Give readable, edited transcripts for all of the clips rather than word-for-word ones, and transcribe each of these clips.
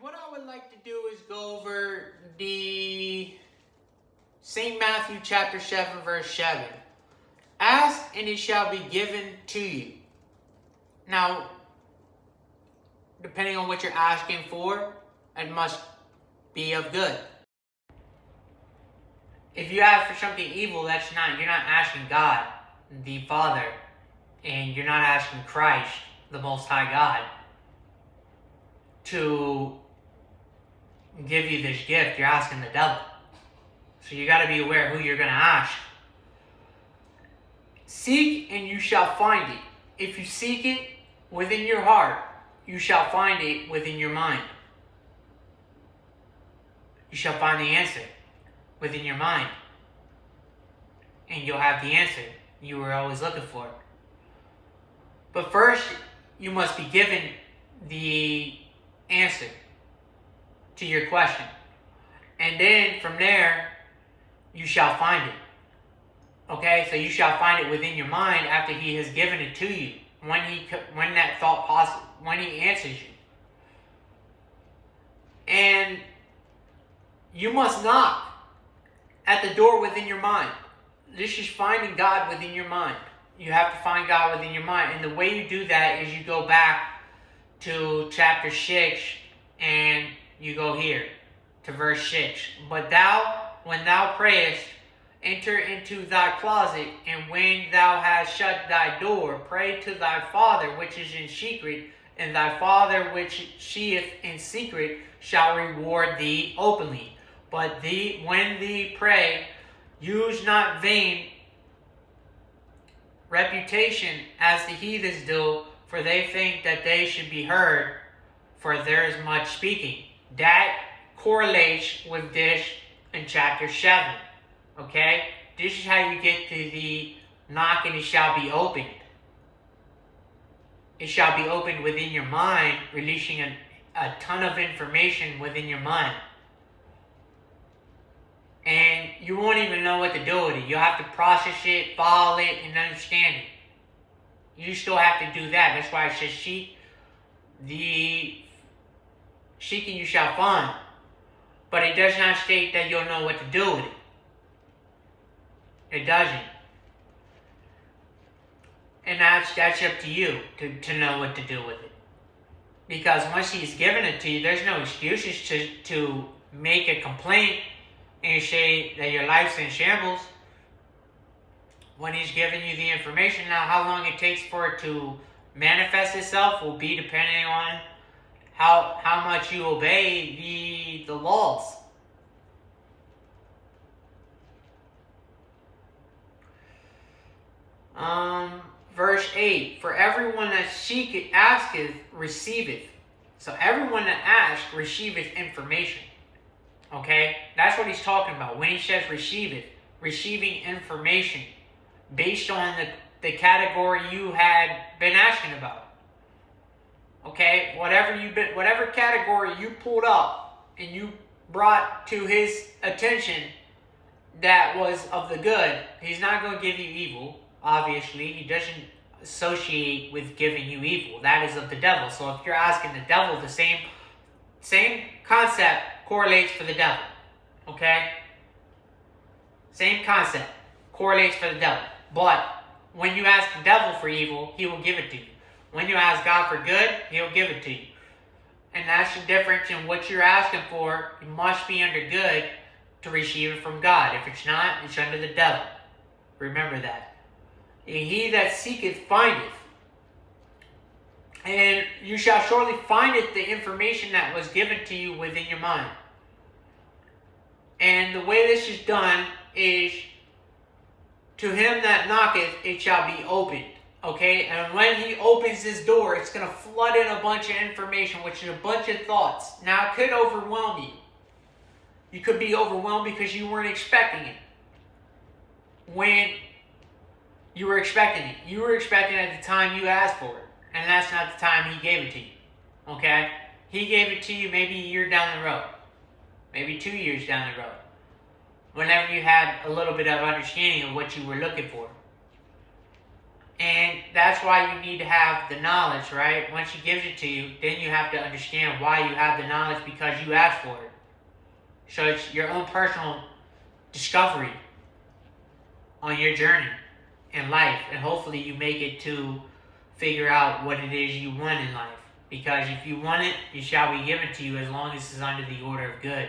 what I would like to do is go over the St. Matthew chapter 7, verse 7. Ask and it shall be given to you. Now, depending on what you're asking for, it must be of good. If you ask for something evil, you're not asking God, the Father, and you're not asking Christ, the Most High God, to give you this gift. You're asking the devil. So you got to be aware who you're going to ask. Seek and you shall find it. If you seek it within your heart, you shall find it within your mind. You shall find the answer within your mind. And you'll have the answer you were always looking for. But first, you must be given the answer to your question. And then from there, you shall find it. Okay? So you shall find it within your mind after he has given it to you. When he answers you. And you must knock at the door within your mind. This is finding God within your mind. You have to find God within your mind. And the way you do that is you go back to chapter 6 and you go here to verse 6. But thou, when thou prayest, enter into thy closet, and when thou hast shut thy door, pray to thy Father which is in secret, and thy Father which seeth in secret shall reward thee openly. But when thee pray, use not vain reputation as the heathens do, for they think that they should be heard, for there is much speaking. That correlates with this in chapter 7. Okay? This is how you get to the knock and it shall be opened. It shall be opened within your mind, releasing a ton of information within your mind. And you won't even know what to do with it. You'll have to process it, follow it, and understand it. You still have to do that. That's why it says seeking you shall find. But it does not state that you'll know what to do with it. It doesn't. And that's up to you to know what to do with it. Because once he's given it to you, there's no excuses to make a complaint and say that your life's in shambles. When he's giving you the information, now how long it takes for it to manifest itself will be depending on how much you obey the laws. Verse 8, for everyone that seeketh, asketh, receiveth. So everyone that asks, receiveth information. Okay? That's what he's talking about. When he says receiveth, receiving information based on the category you had been asking about. Okay? Whatever category you pulled up and you brought to his attention that was of the good, he's not going to give you evil. Obviously, he doesn't associate with giving you evil. That is of the devil. So if you're asking the devil, the same concept correlates for the devil. Okay? Same concept correlates for the devil. But when you ask the devil for evil, he will give it to you. When you ask God for good, he'll give it to you. And that's the difference in what you're asking for. It must be under good to receive it from God. If it's not, it's under the devil. Remember that. And he that seeketh findeth. And you shall surely find it, the information that was given to you within your mind. And the way this is done is, to him that knocketh, it shall be opened. Okay? And when he opens this door, it's going to flood in a bunch of information, which is a bunch of thoughts. Now, it could overwhelm you. You could be overwhelmed because you weren't expecting it. When you were expecting it. You were expecting it at the time you asked for it. And that's not the time he gave it to you. Okay? He gave it to you maybe a year down the road. Maybe 2 years down the road. Whenever you had a little bit of understanding of what you were looking for. And that's why you need to have the knowledge, right? Once he gives it to you, then you have to understand why you have the knowledge, because you asked for it. So it's your own personal discovery on your journey in life. And hopefully you make it to figure out what it is you want in life. Because if you want it, it shall be given to you, as long as it's under the order of good.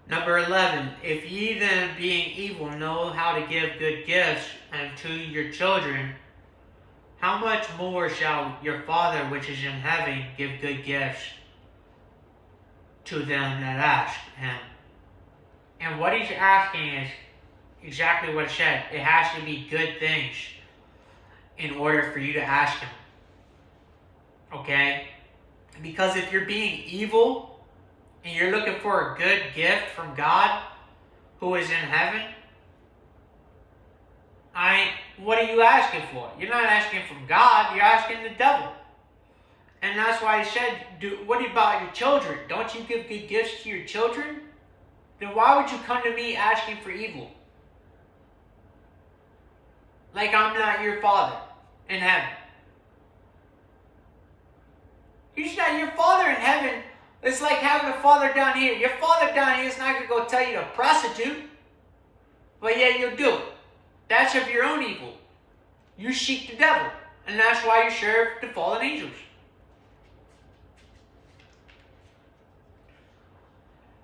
Number 11, if ye then, being evil, know how to give good gifts unto your children, how much more shall your Father which is in heaven give good gifts to them that ask him? And what he's asking is exactly what it said. It has to be good things in order for you to ask him. Okay? Because if you're being evil and you're looking for a good gift from God who is in heaven, what are you asking for? You're not asking from God, you're asking the devil. And that's why he said, what about your children? Don't you give good gifts to your children? Then why would you come to me asking for evil? Like I'm not your Father in heaven. He's not your Father in heaven. It's like having a father down here. Your father down here is not going to go tell you to prostitute. But yet you'll do it. That's of your own evil. You seek the devil. And that's why you serve the fallen angels.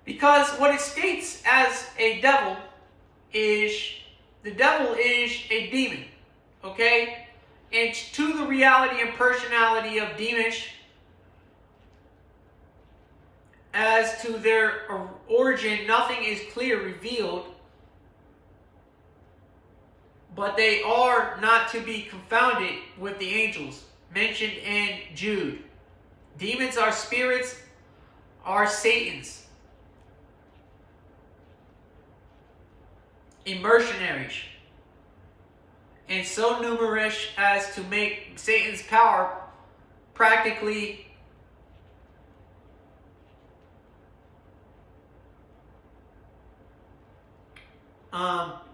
Because what it states as a devil is, the devil is a demon. Okay? And to the reality and personality of demons, as to their origin, nothing is clear revealed, but they are not to be confounded with the angels mentioned in Jude. Demons are spirits, are Satan's, mercenaries, and so numerous as to make Satan's power practically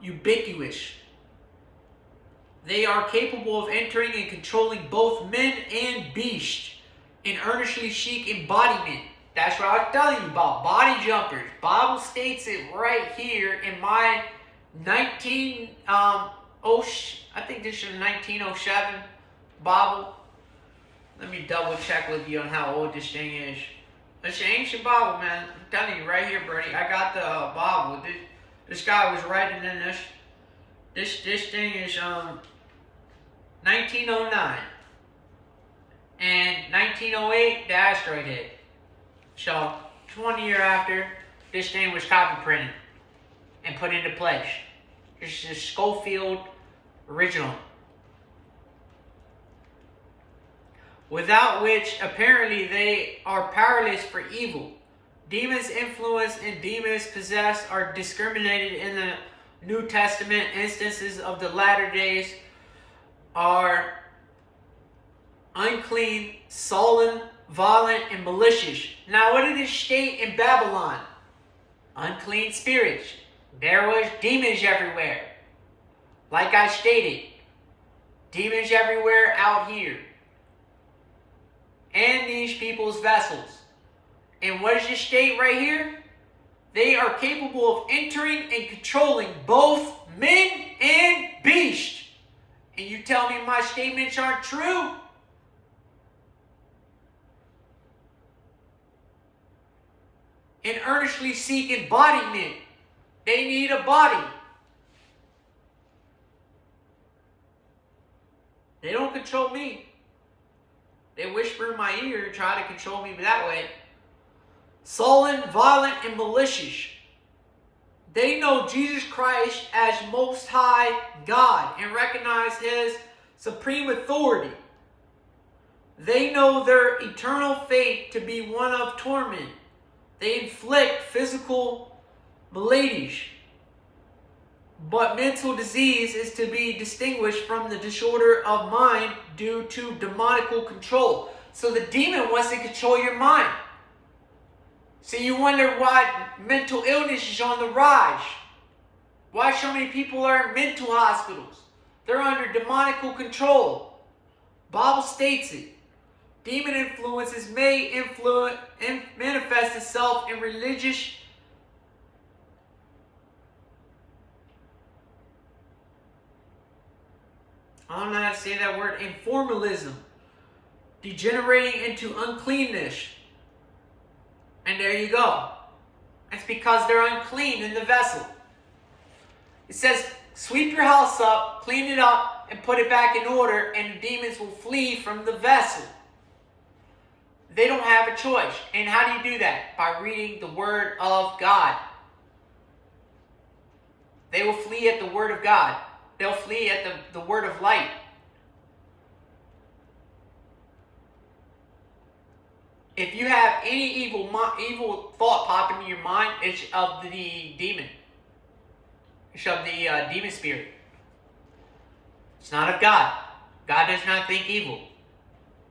ubiquitous. They are capable of entering and controlling both men and beasts, and earnestly seek embodiment. That's what I was telling you about, body jumpers. Bible states it right here in my I think this is 1907 Bible. Let me double check with you on how old this thing is. It's an ancient Bible, man. I'm telling you right here, buddy. I got the Bible. This guy was writing in this. This thing is 1909. And 1908, the asteroid hit. So, 20 years after, this thing was copy printed and put into place. This is a Schofield original. Without which, apparently, they are powerless for evil. Demons influence and demons possess are discriminated in the New Testament. Instances of the latter days are unclean, sullen, violent, and malicious. Now, what did it state in Babylon? Unclean spirits. There was demons everywhere. Like I stated, demons everywhere out here. And these people's vessels. And what does it state right here? They are capable of entering and controlling both men and beasts. And you tell me my statements aren't true? And earnestly seek embodiment. They need a body. They don't control me. They whisper in my ear and try to control me that way. Sullen, violent, and malicious. They know Jesus Christ as Most High God and recognize His supreme authority. They know their eternal fate to be one of torment. They inflict physical maladies. But mental disease is to be distinguished from the disorder of mind due to demonical control. So the demon wants to control your mind. See, you wonder why mental illness is on the rise. Why so many people are in mental hospitals. They're under demonical control. Bible states it. Demon influences may manifest itself in religious I don't know how to say that word, informalism, degenerating into uncleanness. And there you go. It's because they're unclean in the vessel. It says, sweep your house up, clean it up, and put it back in order, and the demons will flee from the vessel. They don't have a choice. And how do you do that? By reading the Word of God. They will flee at the Word of God. They'll flee at the word of light. If you have any evil thought pop into your mind, it's of the demon. It's of the demon spirit. It's not of God. God does not think evil.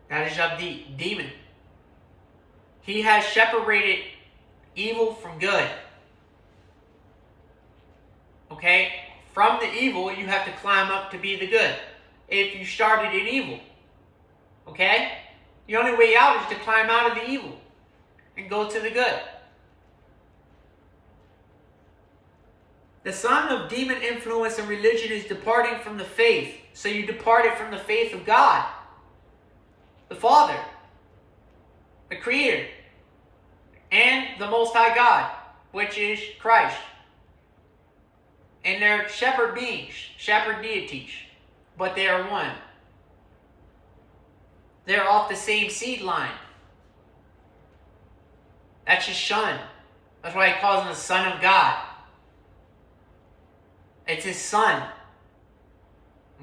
That is of the demon. He has separated evil from good. Okay? From the evil, you have to climb up to be the good. If you started in evil. Okay? The only way out is to climb out of the evil and go to the good. The sign of demon influence and religion is departing from the faith. So you departed from the faith of God, the Father, the Creator, and the Most High God, which is Christ. And they're shepherd beings, shepherd deities, but they are one. They're off the same seed line. That's his son. That's why he calls him the Son of God. It's his son.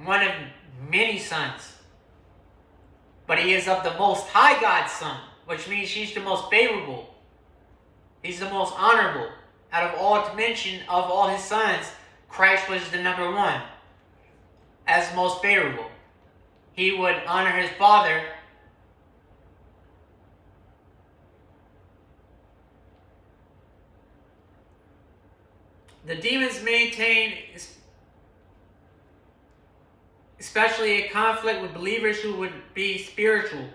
One of many sons. But he is of the Most High God's son, which means he's the most favorable. He's the most honorable. Out of all dimension of all his sons, Christ was the number one, as most favorable. He would honor his Father. The demons maintain, especially a conflict with believers who would be spiritual.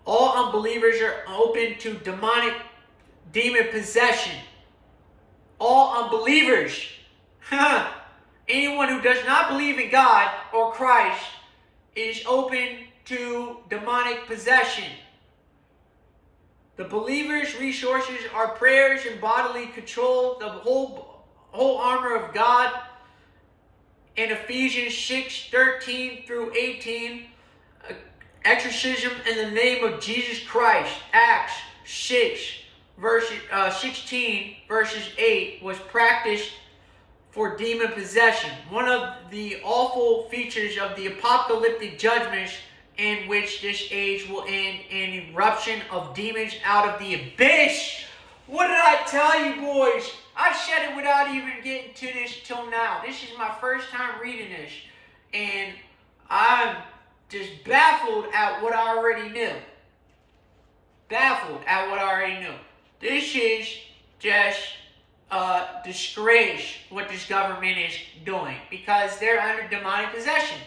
All unbelievers are open to demon possession. All unbelievers. Anyone who does not believe in God or Christ is open to demonic possession. The believer's resources are prayers and bodily control, the whole armor of God in Ephesians 6:13 through 18. Exorcism in the name of Jesus Christ. Acts 16 verses 8 was practiced for demon possession. One of the awful features of the apocalyptic judgments in which this age will end an eruption of demons out of the abyss. What did I tell you, boys? I said it without even getting to this till now. This is my first time reading this, and I'm just baffled at what I already knew. Baffled at what I already knew. This is just disgrace what this government is doing, because they're under demonic possession.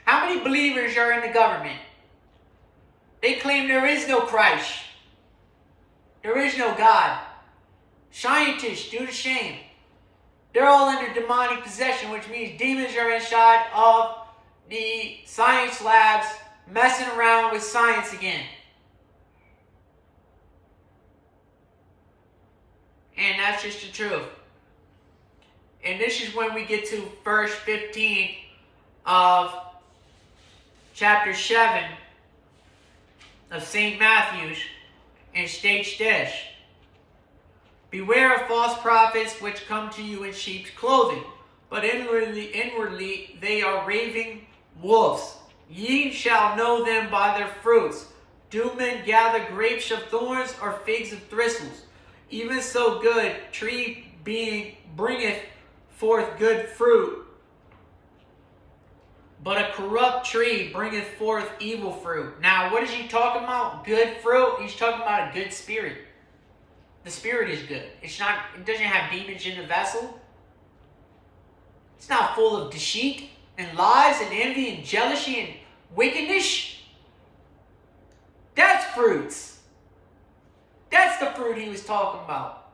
How many believers are in the government? They claim there is no Christ. There is no God. Scientists do the same. They're all under demonic possession, which means demons are inside of the science labs messing around with science again. And that's just the truth. And this is when we get to verse 15 of chapter 7 of St. Matthew's, and states this: beware of false prophets which come to you in sheep's clothing, but inwardly they are raving wolves. Ye shall know them by their fruits. Do men gather grapes of thorns or figs of thistles? Even so good tree being bringeth forth good fruit, but a corrupt tree bringeth forth evil fruit. Now, what is he talking about? Good fruit? He's talking about a good spirit. The spirit is good. It doesn't have demons in the vessel. It's not full of deceit and lies and envy and jealousy and wickedness. That's fruits. That's the fruit he was talking about.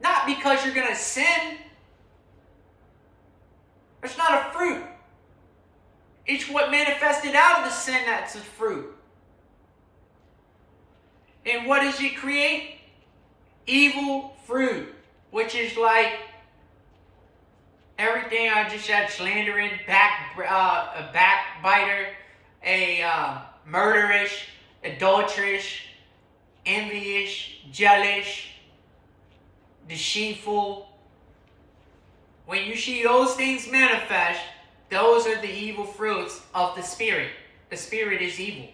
Not because you're going to sin. It's not a fruit. It's what manifested out of the sin that's a fruit. And what does it create? Evil fruit, which is like everything I just said: slandering, a backbiter, a murderous, adulterous, envious, jealous, deceitful. When you see those things manifest, those are the evil fruits of the Spirit. The Spirit is evil.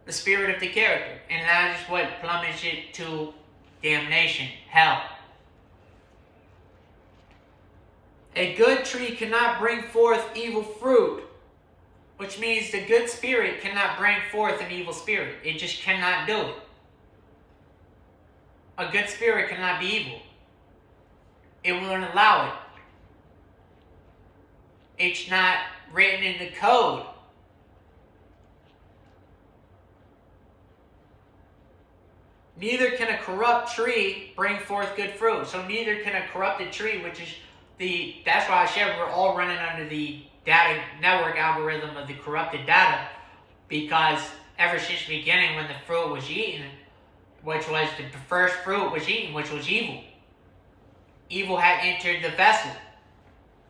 The spirit of the character. And that is what plummets it to damnation, hell. A good tree cannot bring forth evil fruit, which means the good spirit cannot bring forth an evil spirit. It just cannot do it. A good spirit cannot be evil. It won't allow it. It's not written in the code. Neither can a corrupt tree bring forth good fruit. So neither can a corrupted tree, which is that's why I said we're all running under the data network algorithm of the corrupted data, because ever since the beginning when the fruit was eaten, which was the first fruit was eaten, which was evil. Evil had entered the vessel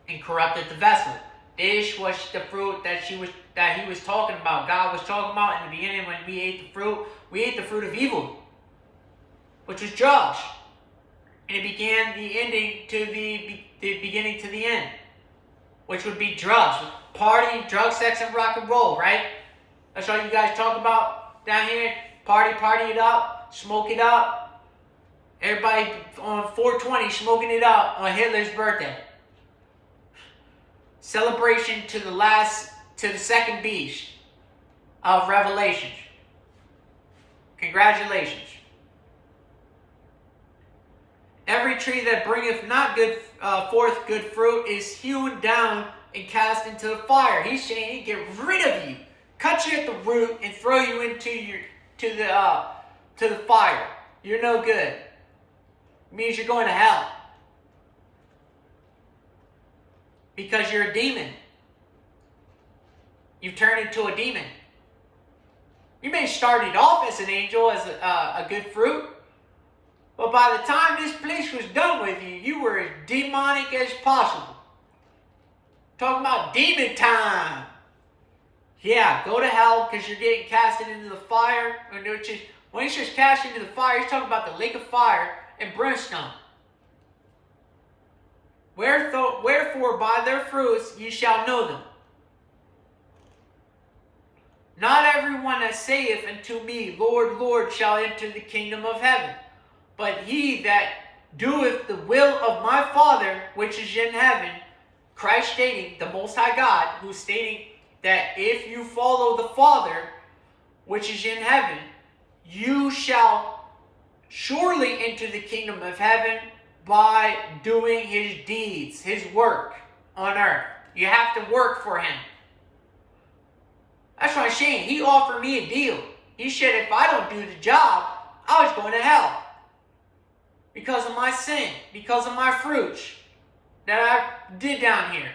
and corrupted the vessel. This was the fruit that he was talking about. God was talking about in the beginning when we ate the fruit. We ate the fruit of evil, which was drugs. And it began the ending to the beginning to the end, which would be drugs. Party, drug, sex, and rock and roll, right? That's all you guys talk about down here. Party it up, smoke it up. Everybody on 420 smoking it up on Hitler's birthday. Celebration to the second beast of Revelations. Congratulations. Every tree that bringeth not forth good fruit is hewn down and cast into the fire. He's saying, get rid of you, cut you at the root, and throw you into the fire. You're no good. It means you're going to hell because you're a demon. You've turned into a demon. You may have started off as an angel, as a good fruit. But by the time this place was done with you, you were as demonic as possible. Talking about demon time. Yeah, go to hell because you're getting casted into the fire. When he's just cast into the fire, he's talking about the lake of fire and brimstone. Wherefore by their fruits ye shall know them. Not everyone that saith unto me, Lord, Lord, shall enter the kingdom of heaven, but he that doeth the will of my Father which is in heaven. Christ stating, the Most High God, who's stating that if you follow the Father which is in heaven, you shall surely enter the kingdom of heaven by doing his deeds, his work on earth. You have to work for him. That's what I'm saying. He offered me a deal. He said if I don't do the job, I was going to hell. Because of my sin. Because of my fruits that I did down here.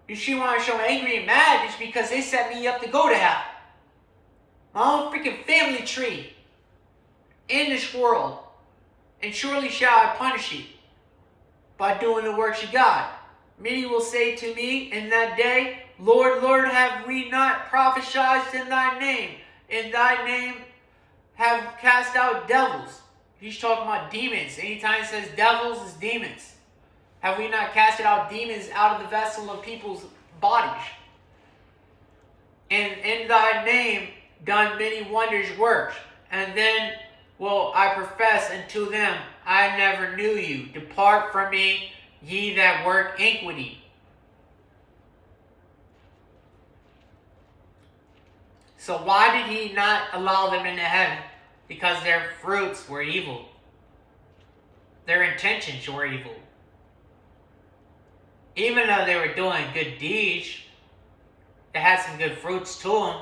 You see why I'm so angry and mad? It's because they set me up to go to hell. My own freaking family tree. In this world. And surely shall I punish you. By doing the works of God. Many will say to me in that day, Lord, Lord, have we not prophesied in thy name? In thy name have cast out devils. He's talking about demons. Anytime it says devils, it's demons. Have we not casted out demons out of the vessel of people's bodies? And in thy name done many wonders works. And then will I profess unto them, I never knew you. Depart from me, ye that work iniquity. So why did he not allow them into heaven? Because their fruits were evil. their intentions were evil. Even though they were doing good deeds, they had some good fruits to them,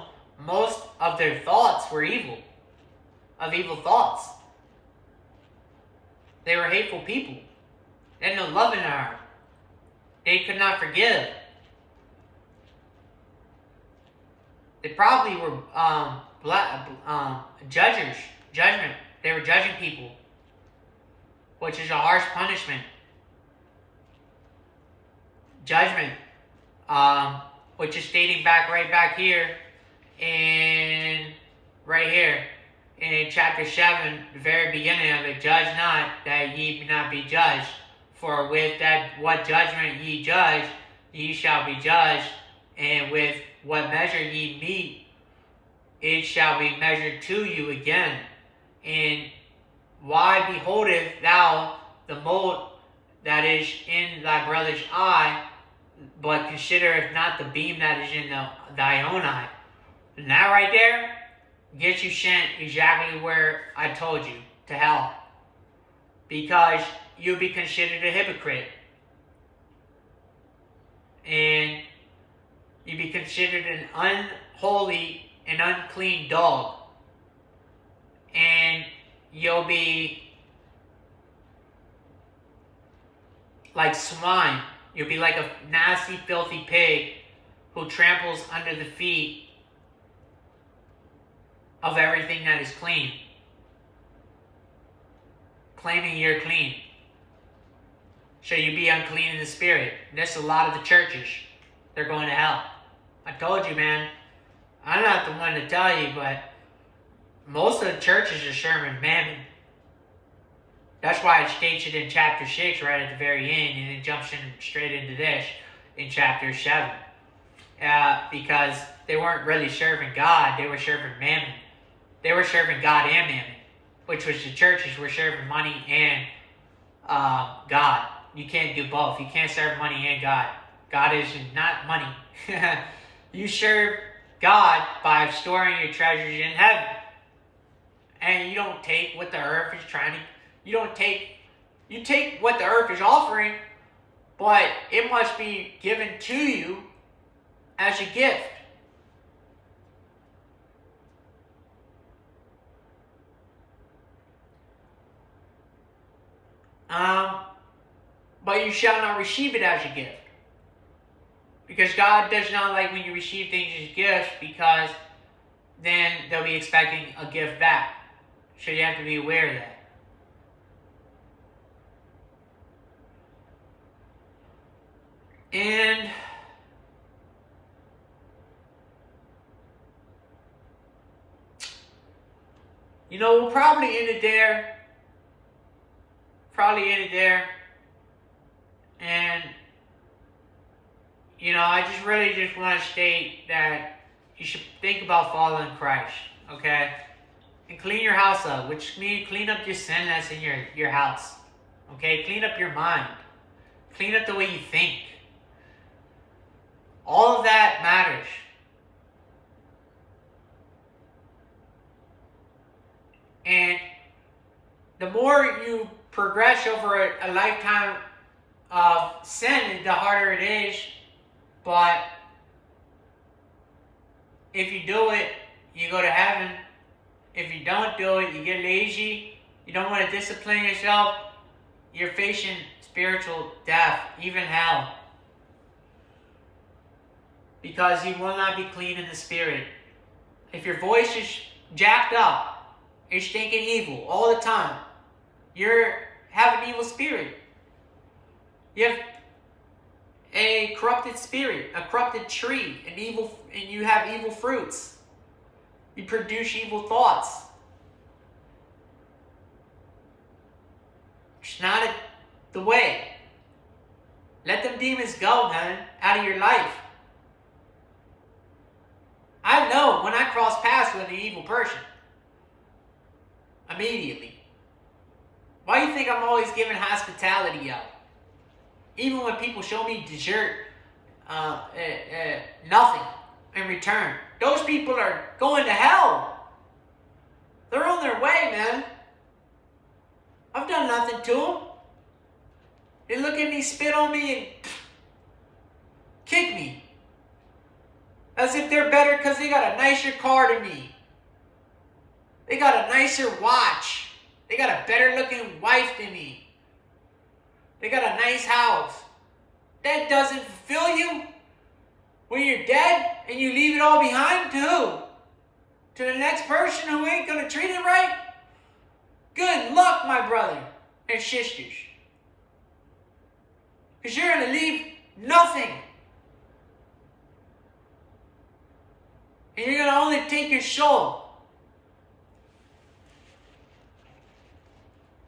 most of their thoughts were evil. Of evil thoughts. They were hateful people. They had no love in their heart. They could not forgive. They probably were judgment. They were judging people, which is a harsh punishment. Judgment, which is stating right back here in chapter 7, the very beginning of it. Judge not, that ye not be judged. For with that what judgment ye judge, ye shall be judged, and with what measure ye meet, it shall be measured to you again. And why beholdeth thou the mote that is in thy brother's eye, but considereth not the beam that is in thy own eye? And that right there gets you sent exactly where I told you, to hell. Because you'll be considered a hypocrite. And you'll be considered an unholy and unclean dog. And you'll be like swine. You'll be like a nasty, filthy pig who tramples under the feet of everything that is clean, claiming you're clean. So you be unclean in the spirit. And that's a lot of the churches. They're going to hell. I told you, man. I'm not the one to tell you, but most of the churches are serving mammon. That's why it states it in chapter 6 right at the very end, and it jumps in straight into this in chapter 7. Because they weren't really serving God, they were serving mammon. They were serving God and mammon, which was the churches were serving money and God. You can't do both. You can't serve money and God. God is not money. You serve God by storing your treasures in heaven. And you don't take what the earth is trying to... You take what the earth is offering, but it must be given to you as a gift. But you shall not receive it as a gift. Because God does not like when you receive things as gifts, because then they'll be expecting a gift back. So you have to be aware of that. And we'll probably end it there. And I just really want to state that you should think about following Christ, okay? And clean your house up, which means clean up your sin that's in your house, okay? Clean up your mind. Clean up the way you think. All of that matters. And the more you progress over a lifetime of sin, the harder it is. But if you do it, you go to heaven. If you don't do it, you get lazy. You don't want to discipline yourself. You're facing spiritual death, even hell. Because you will not be clean in the spirit. If your voice is jacked up, you're thinking evil all the time, you have an evil spirit. You have a corrupted spirit, a corrupted tree, and you have evil fruits. You produce evil thoughts. It's not the way. Let them demons go, man, out of your life. I know when I cross paths with an evil person. Immediately. Why do you think I'm always giving hospitality out? Even when people show me dessert, nothing in return. Those people are going to hell. They're on their way, man. I've done nothing to them. They look at me, spit on me, and kick me. As if they're better because they got a nicer car than me. They got a nicer watch. They got a better looking wife than me. They got a nice house. That doesn't fulfill you when you're dead and you leave it all behind to who? To the next person who ain't going to treat it right? Good luck, my brother and sisters. Because you're going to leave nothing. And you're going to only take your soul.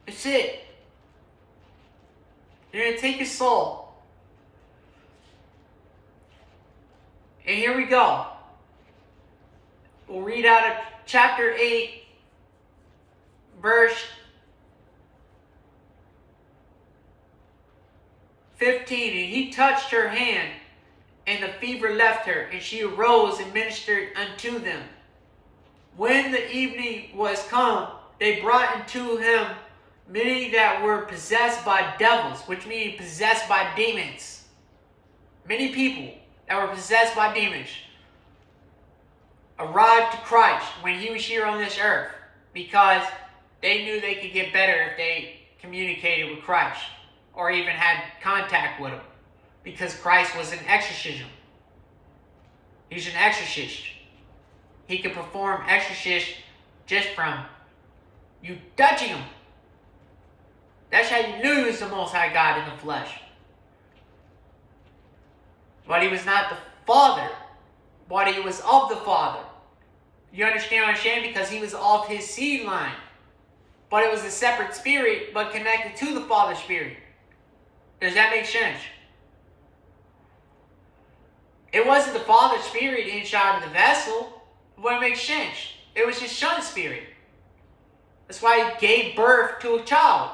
That's it. You're going to take your soul. And here we go. We'll read out of chapter 8, verse 15. And he touched her hand, and the fever left her, and she arose and ministered unto them. When the evening was come, they brought unto him many that were possessed by devils, which means possessed by demons. Many people that were possessed by demons arrived to Christ when he was here on this earth, because they knew they could get better if they communicated with Christ or even had contact with him, because Christ was an exorcism. He's an exorcist. He could perform exorcism just from you touching him. That's how you knew he was the Most High God in the flesh. But he was not the Father, but he was of the Father. You understand what I'm saying? Because he was of his seed line. But it was a separate spirit, but connected to the Father's spirit. Does that make sense? It wasn't the Father's spirit inside of the vessel. It wouldn't make sense. It was his Son's spirit. That's why he gave birth to a child.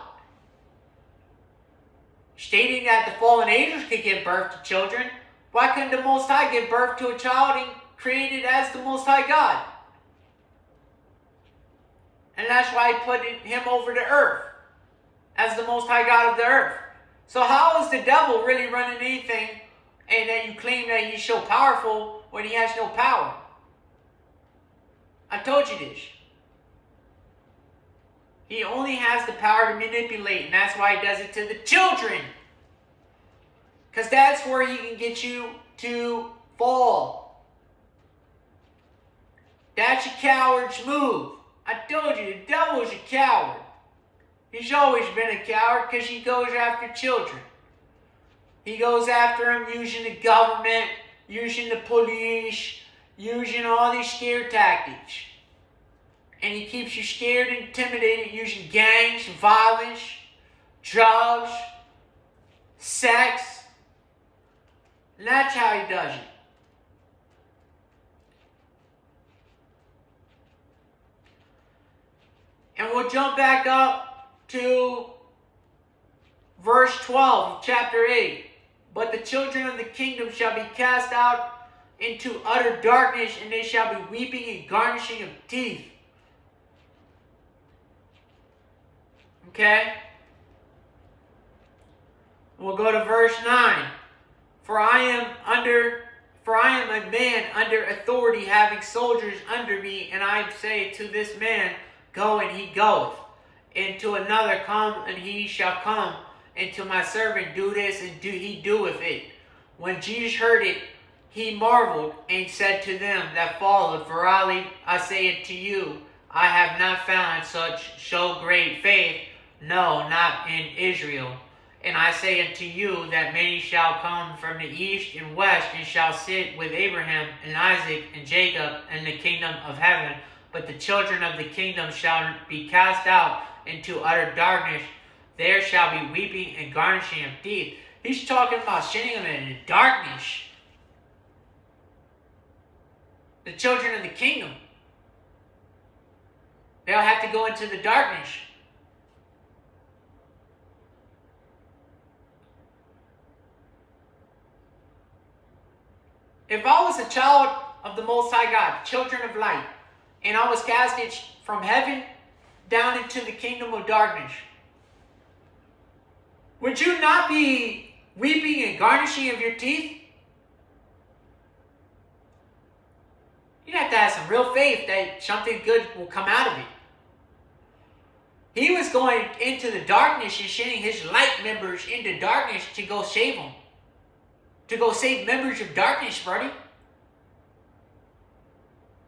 Stating that the fallen angels could give birth to children, why couldn't the Most High give birth to a child and create it as the Most High God? And that's why he put him over the earth as the Most High God of the earth. So how is the devil really running anything, and then you claim that he's so powerful when he has no power? I told you this. He only has the power to manipulate, and that's why he does it to the children. Because that's where he can get you to fall. That's a coward's move. I told you, the devil is a coward. He's always been a coward because he goes after children. He goes after them using the government, using the police, using all these scare tactics. And he keeps you scared and intimidated using gangs, violence, drugs, sex. And that's how he does it. And we'll jump back up to verse 12 of chapter 8. But the children of the kingdom shall be cast out into utter darkness, and they shall be weeping and gnashing of teeth. Okay? We'll go to verse 9. For I am a man under authority, having soldiers under me, and I say to this man, go, and he goeth. And to another, come, and he shall come. And to my servant, do this, and he doeth it. When Jesus heard it, he marveled, and said to them that followed, verily I say unto you, I have not found so great faith, no, not in Israel. And I say unto you that many shall come from the east and west, and shall sit with Abraham and Isaac and Jacob in the kingdom of heaven. But the children of the kingdom shall be cast out into utter darkness. There shall be weeping and gnashing of teeth. He's talking about sending them into darkness. The children of the kingdom. They'll have to go into the darkness. If I was a child of the Most High God, children of light, and I was casted from heaven down into the kingdom of darkness, would you not be weeping and garnishing of your teeth? You'd have to have some real faith that something good will come out of it. He was going into the darkness and sending his light members into darkness to go save them. To go save members of darkness, buddy.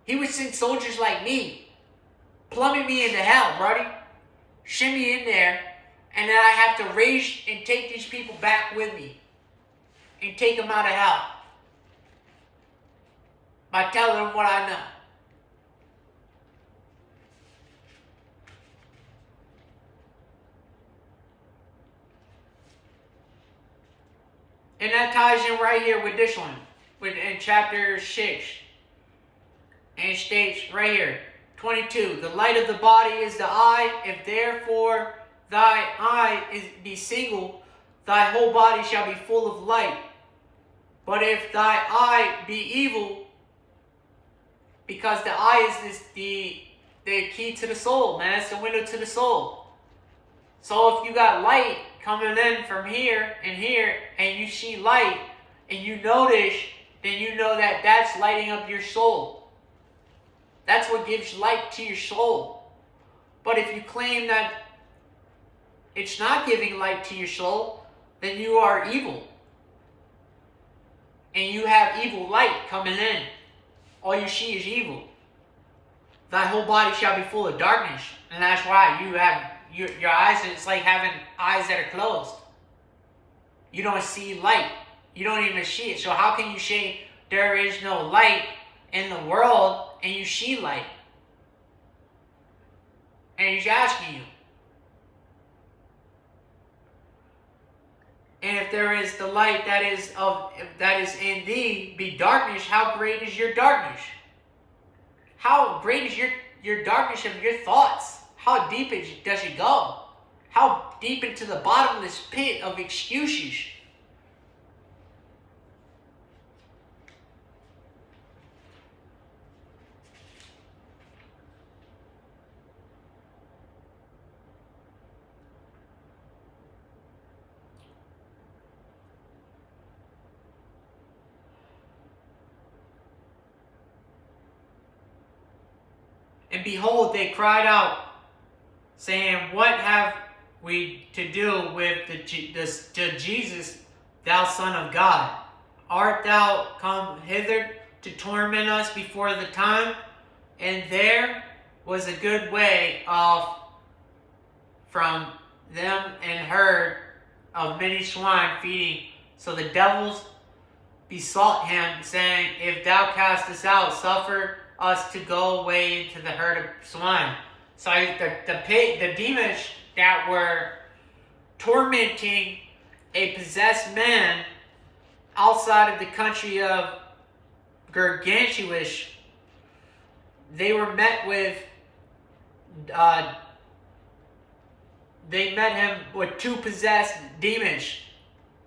He would send soldiers like me, plummet me into hell, buddy. Send me in there, and then I have to raise and take these people back with me. And take them out of hell. By telling them what I know. And that ties in right here with this one. In chapter 6. And it states right here, 22. The light of the body is the eye. If therefore thy eye be single, thy whole body shall be full of light. But if thy eye be evil, because the eye is the key to the soul, man. It's the window to the soul. So if you got light coming in from here, and you see light, and you notice, then you know that that's lighting up your soul. That's what gives light to your soul. But if you claim that it's not giving light to your soul, then you are evil. And you have evil light coming in. All you see is evil. Thy whole body shall be full of darkness. And that's why you have your eyes, it's like having eyes that are closed. You don't see light. You don't even see it. So how can you say there is no light in the world and you see light? And he's asking you. And if there is the light that is in thee be darkness, how great is your darkness? How great is your darkness of your thoughts? How deep does it go? How deep into the bottomless pit of excuses? And behold, they cried out, saying, What have we to do with the Jesus, thou Son of God? Art thou come hither to torment us before the time? And there was a good way off from them and herd of many swine feeding. So the devils besought him, saying, If thou cast us out, suffer us to go away into the herd of swine. So the demons that were tormenting a possessed man outside of the country of Gargantuish, they were met with, they met him with two possessed demons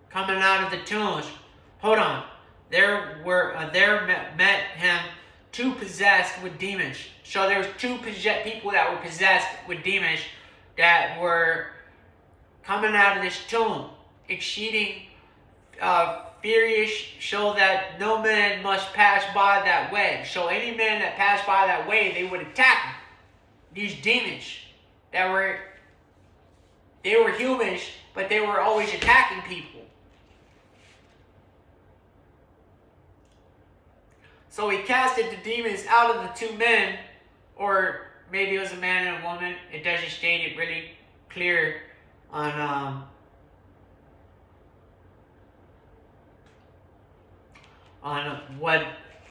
coming out of the tombs. Hold on. There met him two possessed with demons. So there was two people that were possessed with demons that were coming out of this tomb, exceeding furious, so that no man must pass by that way. So any man that passed by that way, they would attack him. These demons that were humans, but they were always attacking people. So he casted the demons out of the two men, or maybe it was a man and a woman. It doesn't state it really clear on what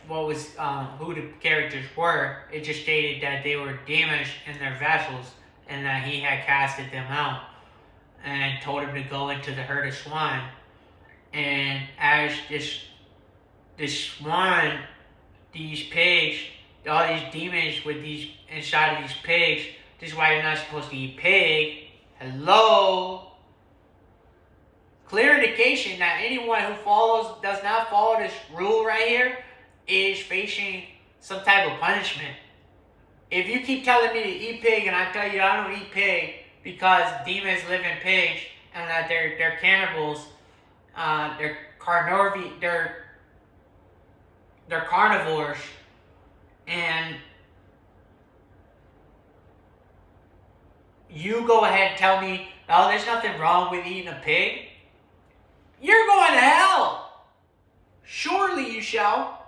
was who the characters were. It just stated that they were demons in their vessels, and that he had casted them out and told him to go into the herd of swine. And as this swine, these pigs, all these demons with these inside of these pigs. This is why you're not supposed to eat pig. Hello. Clear indication that anyone who does not follow this rule right here is facing some type of punishment. If you keep telling me to eat pig and I tell you I don't eat pig because demons live in pigs, and that they're cannibals, they're carnivores, and you go ahead and tell me, oh, there's nothing wrong with eating a pig? You're going to hell. Surely you shall.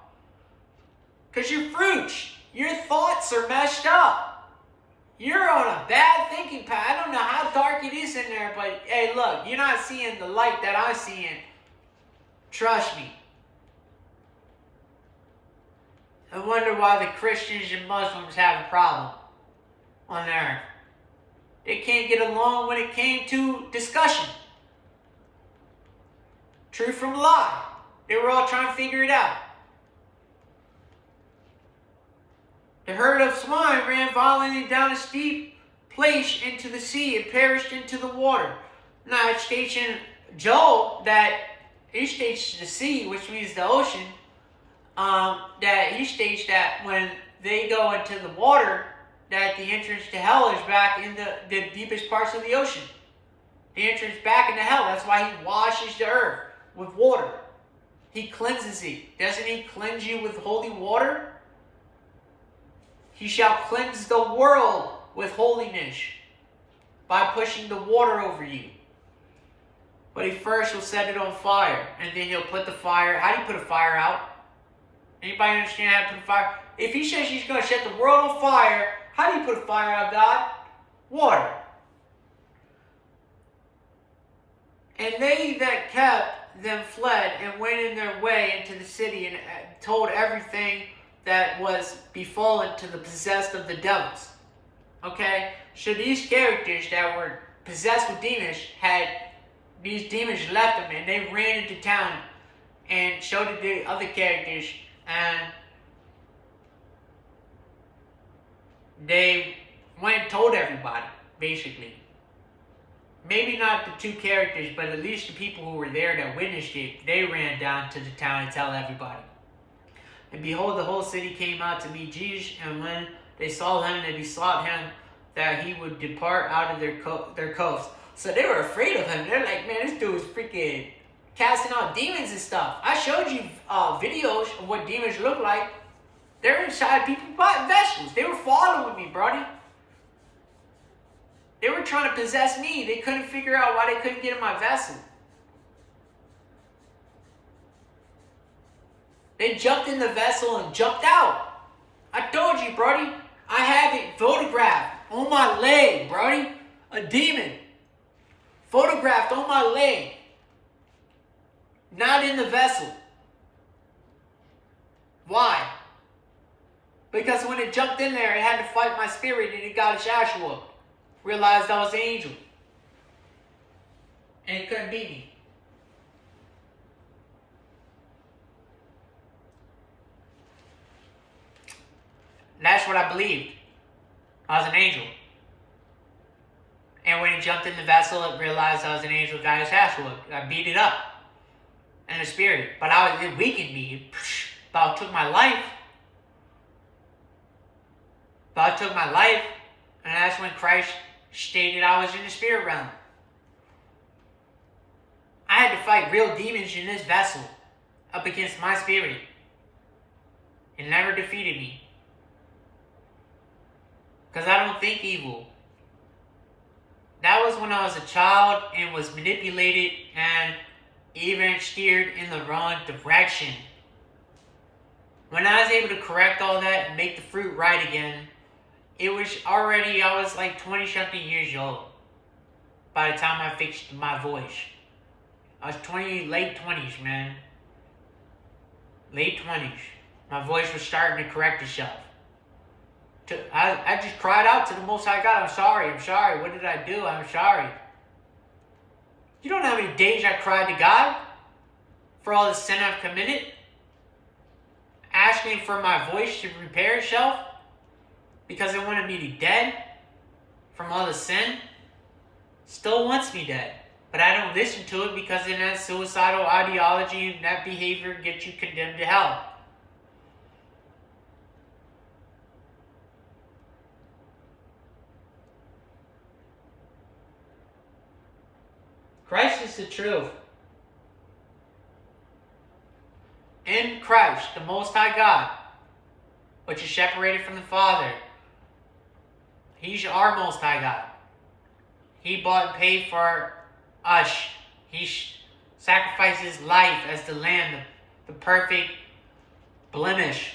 Because your fruits, your thoughts are messed up. You're on a bad thinking path. I don't know how dark it is in there, but hey, look, you're not seeing the light that I'm seeing. Trust me. I wonder why the Christians and Muslims have a problem on earth. They can't get along when it came to discussion. Truth from lie. They were all trying to figure it out. The herd of swine ran violently down a steep place into the sea and perished into the water. Now it states in Joel that he states the sea, which means the ocean, that he states that when they go into the water, that the entrance to hell is back in the deepest parts of the ocean. The entrance back into hell. That's why he washes the earth with water. He cleanses it. Doesn't he cleanse you with holy water? He shall cleanse the world with holiness by pushing the water over you. But he first will set it on fire, and then he'll put the fire. How do you put a fire out? Anybody understand how to put a fire? If he says he's going to set the world on fire, how do you put a fire out, God? Water. And they that kept them fled and went in their way into the city and told everything that was befallen to the possessed of the devils. Okay? So these characters that were possessed with demons had these demons left them and they ran into town and showed it to the other characters, and they went and told everybody, basically. Maybe not the two characters, but at least the people who were there that witnessed it, they ran down to the town and tell everybody. And behold, the whole city came out to meet Jesus, and when they saw him, they besought him that he would depart out of their coasts. So they were afraid of him. They're like, man, this dude is freaking casting out demons and stuff. I showed you videos of what demons look like. They're inside people's vessels. They were following me, brody. They were trying to possess me. They couldn't figure out why they couldn't get in my vessel. They jumped in the vessel and jumped out. I told you, brody. I have it photographed on my leg, brody. A demon. Photographed on my leg. Not in the vessel. Why? Because when it jumped in there, it had to fight my spirit and it got its ass whooped. Realized I was an angel. And it couldn't beat me. That's what I believed. I was an angel. And when it jumped in the vessel, it realized I was an angel, got its ass whooped. I beat it up. In the spirit. But it weakened me. It about took my life. About took my life. And that's when Christ stated I was in the spirit realm. I had to fight real demons in this vessel up against my spirit. It never defeated me. Because I don't think evil. That was when I was a child and was manipulated and even steered in the wrong direction. When I was able to correct all that and make the fruit right again, it was already, I was like 20-something years old by the time I fixed my voice. I was late 20s, man. Late 20s. My voice was starting to correct itself. I just cried out to the Most High God, I'm sorry. What did I do? I'm sorry. You don't know how many days I cried to God for all the sin I've committed? Asking for my voice to repair itself because it wanted me to be dead from all the sin. Still wants me dead. But I don't listen to it because then that suicidal ideology and that behavior gets you condemned to hell. Christ is the truth. In Christ, the Most High God, which is separated from the Father, He's our Most High God. He bought and paid for us. He sacrificed His life as the Lamb, the perfect blemish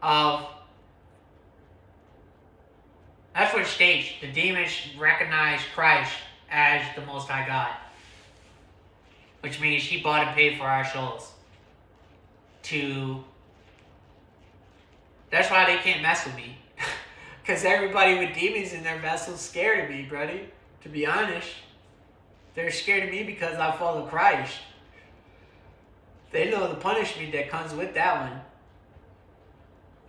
of... That's what it states. The demons recognize Christ as the Most High God. Which means He bought and paid for our souls. That's why they can't mess with me. Because everybody with demons in their vessels scared of me, buddy. To be honest. They're scared of me because I follow Christ. They know the punishment that comes with that one.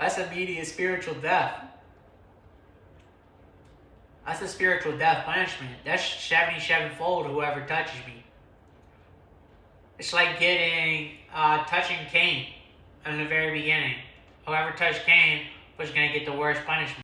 That's immediate spiritual death. That's a spiritual death punishment. That's 77-fold whoever touches me. It's like touching Cain in the very beginning. Whoever touched Cain was going to get the worst punishment.